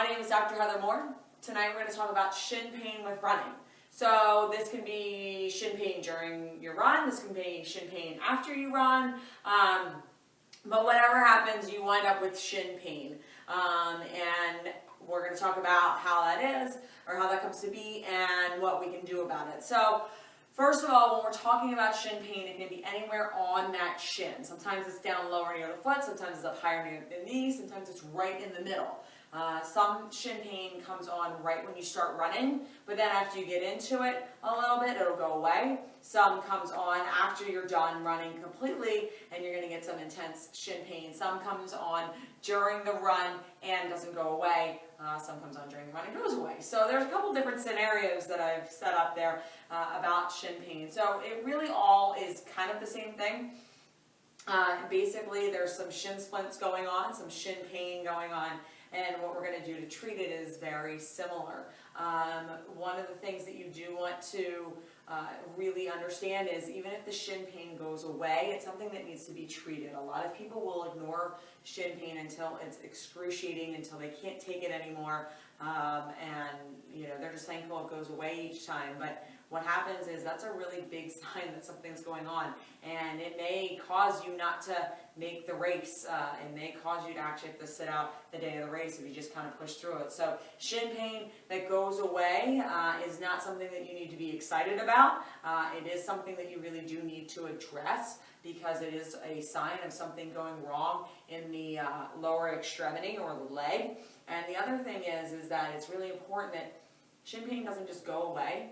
My name is Dr. Heather Moore. Tonight we're going to talk about shin pain with running. So this can be shin pain during your run, this can be shin pain after you run, but whatever happens, you wind up with shin pain. And we're going to talk about how that is, or how that comes to be, and what we can do about it. So first of all, when we're talking about shin pain, it can be anywhere on that shin. Sometimes it's down lower near the foot, sometimes it's up higher near the knee, sometimes it's right in the middle. Some shin pain comes on right when you start running, but then after you get into it a little bit, it'll go away. Some comes on after you're done running completely, and you're going to get some intense shin pain. Some comes on during the run and doesn't go away. Some comes on during the run and goes away. So there's a couple different scenarios that I've set up there about shin pain. So it really all is kind of the same thing. Basically, there's some shin splints going on, some shin pain going on, and what we're going to do to treat it is very similar. One of the things that you do want to really understand is even if the shin pain goes away, it's something that needs to be treated. A lot of people will ignore shin pain until it's excruciating, until they can't take it anymore, and they're just thankful it goes away each time. But what happens is that's a really big sign that something's going on, and it may cause you not to make the race. It may cause you to actually have to sit out the day of the race if you just kind of push through it. So shin pain that goes away is not something that you need to be excited about. It is something that you really do need to address, because it is a sign of something going wrong in the lower extremity or the leg. And the other thing is that it's really important that shin pain doesn't just go away.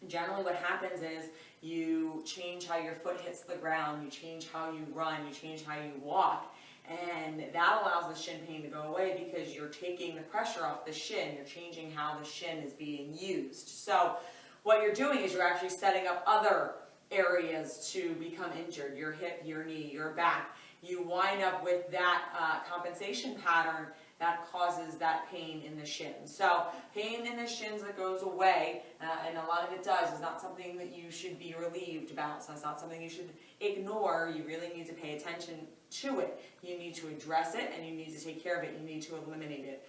Generally what happens is you change how your foot hits the ground, you change how you run, you change how you walk, and that allows the shin pain to go away because you're taking the pressure off the shin, you're changing how the shin is being used. So what you're doing is you're actually setting up other areas to become injured, your hip, your knee, your back. You wind up with that compensation pattern that causes that pain in the shin. So pain in the shins that goes away, and a lot of it does, is not something that you should be relieved about. So it's not something you should ignore. You really need to pay attention to it. You need to address it, and you need to take care of it. You need to eliminate it.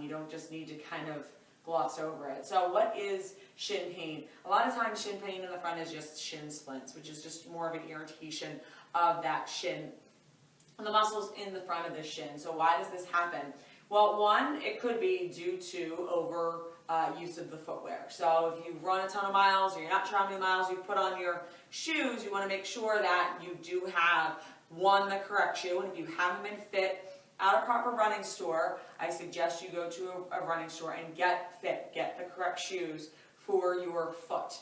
You don't just need to kind of gloss over it. So what is shin pain? A lot of times shin pain in the front is just shin splints, which is just more of an irritation of that shin, the muscles in the front of the shin. So why does this happen? Well, one, it could be due to over use of the footwear. So if you run a ton of miles, or you're not sure how many miles you put on your shoes, you want to make sure that you do have, one, the correct shoe. And if you haven't been fit at a proper running store, I suggest you go to a running store and get fit, get the correct shoes for your foot.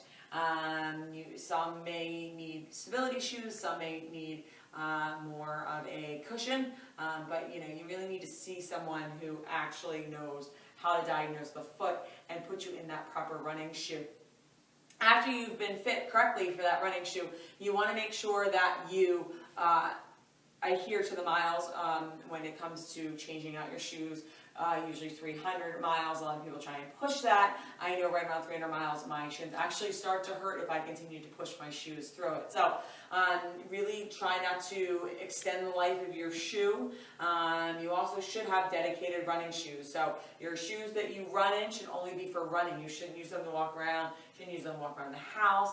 Some may need stability shoes, some may need more of a cushion, but you really need to see someone who actually knows how to diagnose the foot and put you in that proper running shoe. After you've been fit correctly for that running shoe, you want to make sure that you adhere to the miles when it comes to changing out your shoes. Usually 300 miles. A lot of people try and push that. I know right around 300 miles, my shins actually start to hurt if I continue to push my shoes through it. So really try not to extend the life of your shoe. You also should have dedicated running shoes. So your shoes that you run in should only be for running. You shouldn't use them to walk around. You shouldn't use them to walk around the house,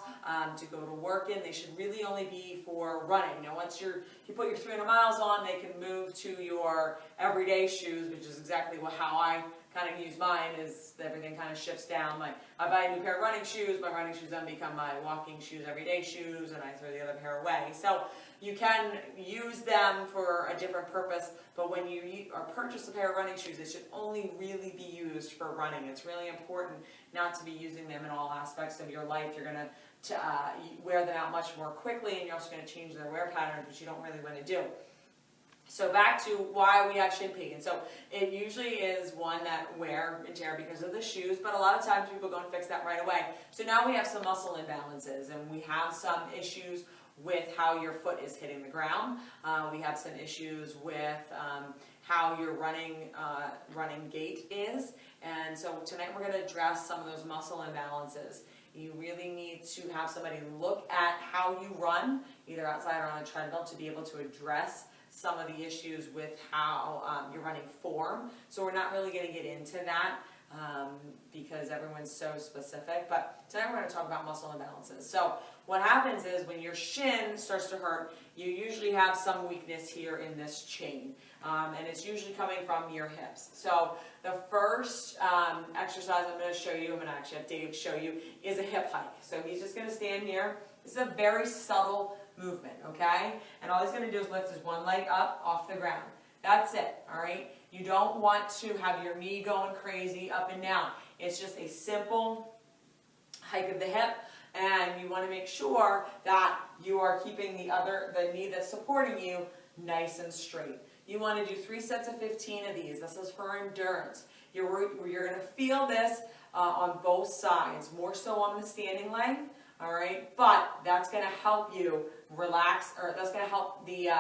to go to work in. They should really only be for running. Now once you put your 300 miles on, they can move to your everyday shoes, which is exactly how I kind of use mine. Is everything kind of shifts down. I buy a new pair of running shoes, my running shoes then become my walking shoes, everyday shoes, and I throw the other pair away. So you can use them for a different purpose, but when you purchase a pair of running shoes, they should only really be used for running. It's really important not to be using them in all aspects of your life. You're going to wear them out much more quickly, and you're also going to change their wear patterns, which you don't really want to do. So back to why we have shin pain. So it usually is one that wear and tear because of the shoes, but a lot of times people go and fix that right away. So now we have some muscle imbalances, and we have some issues with how your foot is hitting the ground. We have some issues with how your running gait is. And so tonight we're going to address some of those muscle imbalances. You really need to have somebody look at how you run, either outside or on a treadmill, to be able to address some of the issues with how your running form. So we're not really going to get into that because everyone's so specific. But tonight we're going to talk about muscle imbalances. So what happens is when your shin starts to hurt, you usually have some weakness here in this chain. And it's usually coming from your hips. So the first exercise I'm going to show you, I'm going to actually have Dave show you, is a hip hike. So he's just going to stand here. This is a very subtle movement, okay? And all he's going to do is lift his one leg up off the ground. That's it, all right? You don't want to have your knee going crazy up and down. It's just a simple hike of the hip, and you want to make sure that you are keeping the knee that's supporting you nice and straight. You want to do 3 sets of 15 of these. This is for endurance. You're going to feel this on both sides, more so on the standing leg, all right? But that's going to help you relax, or that's going to help be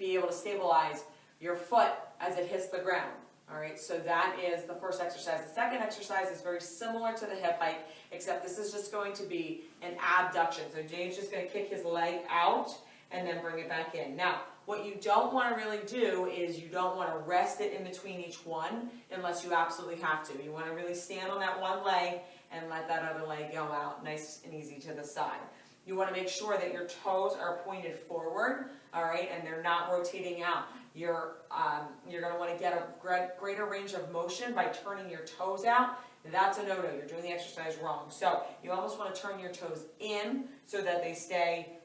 able to stabilize your foot as it hits the ground. All right, so that is the first exercise. The second exercise is very similar to the hip hike, except this is just going to be an abduction. So James just going to kick his leg out and then bring it back in. Now, what you don't want to really do is you don't want to rest it in between each one unless you absolutely have to. You want to really stand on that one leg and let that other leg go out nice and easy to the side. You want to make sure that your toes are pointed forward, all right, and they're not rotating out. You're going to want to get a greater range of motion by turning your toes out. That's a no-no. You're doing the exercise wrong. So you almost want to turn your toes in so that they stay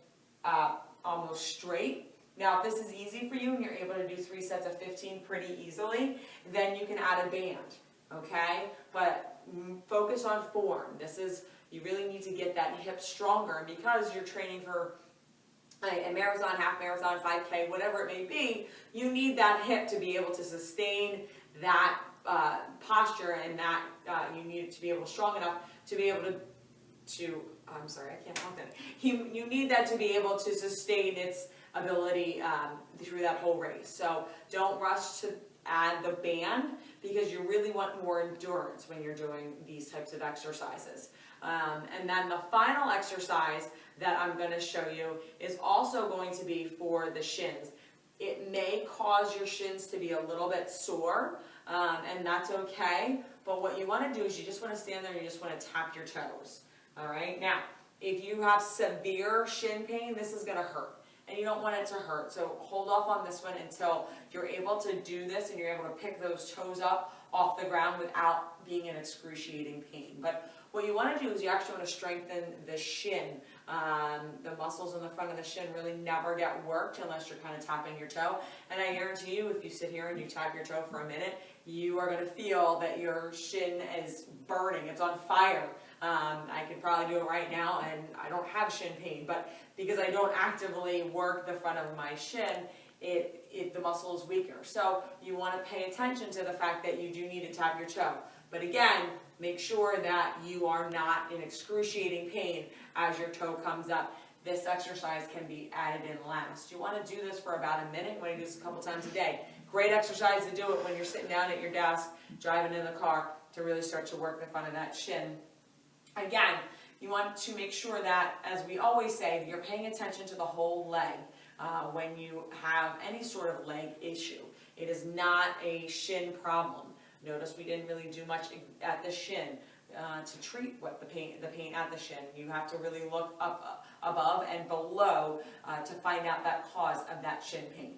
almost straight. Now, if this is easy for you and you're able to do 3 sets of 15 pretty easily, then you can add a band, okay? But focus on form. You really need to get that hip stronger, and because you're training for a marathon, half marathon, 5K, whatever it may be, you need that hip to be able to sustain that posture, and that you need it to be able strong enough to be able to I'm sorry, I can't talk that. You need that to be able to sustain its ability through that whole race. So don't rush to add the band, because you really want more endurance when you're doing these types of exercises. And then the final exercise that I'm going to show you is also going to be for the shins. It may cause your shins to be a little bit sore, and that's okay. But what you want to do is you just want to stand there and you just want to tap your toes. All right? Now, if you have severe shin pain, this is going to hurt. And you don't want it to hurt. So hold off on this one until you're able to do this and you're able to pick those toes up off the ground without being in excruciating pain. But what you want to do is you actually want to strengthen the shin. The muscles in the front of the shin really never get worked unless you're kind of tapping your toe. And I guarantee you, if you sit here and you tap your toe for a minute, you are going to feel that your shin is burning. It's on fire. I could probably do it right now, and I don't have shin pain, but because I don't actively work the front of my shin, the muscle is weaker. So you want to pay attention to the fact that you do need to tap your toe. But again, make sure that you are not in excruciating pain as your toe comes up. This exercise can be added in last. You want to do this for about a minute. You want to do this a couple times a day. Great exercise to do it when you're sitting down at your desk, driving in the car, to really start to work the front of that shin. Again, you want to make sure that, as we always say, that you're paying attention to the whole leg when you have any sort of leg issue. It is not a shin problem. Notice we didn't really do much at the shin to treat the pain at the shin. You have to really look up above and below to find out that cause of that shin pain.